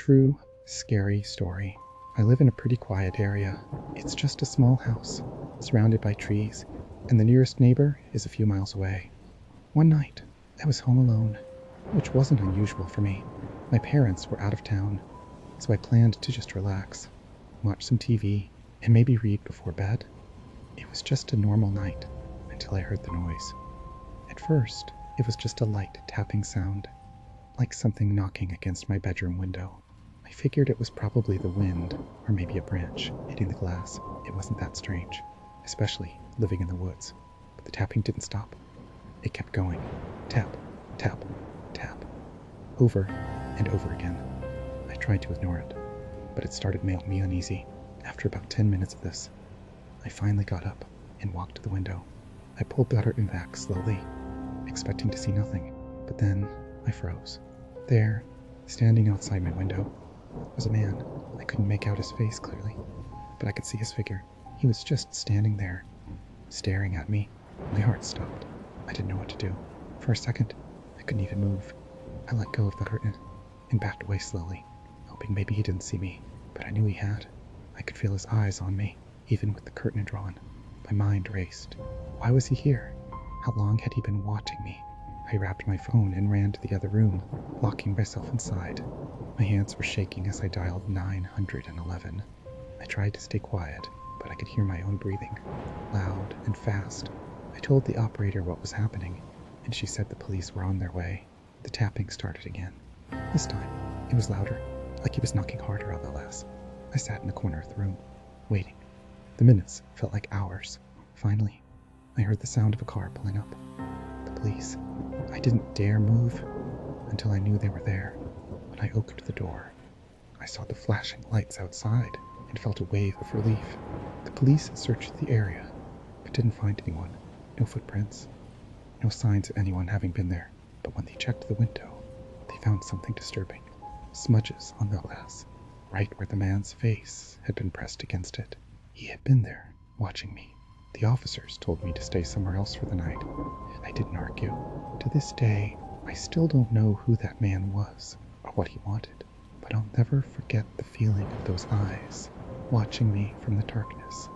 true, scary story. I live in a pretty quiet area. It's just a small house, surrounded by trees, and the nearest neighbor is a few miles away. One night, I was home alone, which wasn't unusual for me. My parents were out of town, so I planned to just relax, watch some TV, and maybe read before bed. It was just a normal night until I heard the noise. At first, it was just a light tapping sound, like something knocking against my bedroom window. I figured it was probably the wind, or maybe a branch hitting the glass. It wasn't that strange, especially living in the woods. But the tapping didn't stop. It kept going. Tap, tap, tap. Over and over again. I tried to ignore it, but it started making me uneasy. After about 10 minutes of this, I finally got up and walked to the window. I pulled the curtain back slowly, expecting to see nothing, but then I froze. There, standing outside my window, was a man. I couldn't make out his face clearly, but I could see his figure. He was just standing there, staring at me. My heart stopped. I didn't know what to do. For a second, I couldn't even move. I let go of the curtain and backed away slowly, hoping maybe he didn't see me, but I knew he had. I could feel his eyes on me, even with the curtain drawn. My mind raced. Why was he here? How long had he been watching me? I grabbed my phone and ran to the other room, locking myself inside. My hands were shaking as I dialed 911. I tried to stay quiet, but I could hear my own breathing, loud and fast. I told the operator what was happening, and she said the police were on their way. The tapping started again. This time, it was louder, like he was knocking harder on the glass. I sat in the corner of the room, waiting. The minutes felt like hours. Finally, I heard the sound of a car pulling up. The police. I didn't dare move until I knew they were there. When I opened the door, I saw the flashing lights outside and felt a wave of relief. The police searched the area, but didn't find anyone. No footprints, no signs of anyone having been there. But when they checked the window, they found something disturbing. Smudges on the glass, right where the man's face had been pressed against it. He had been there, watching me. The officers told me to stay somewhere else for the night. I didn't argue. To this day, I still don't know who that man was or what he wanted, but I'll never forget the feeling of those eyes watching me from the darkness.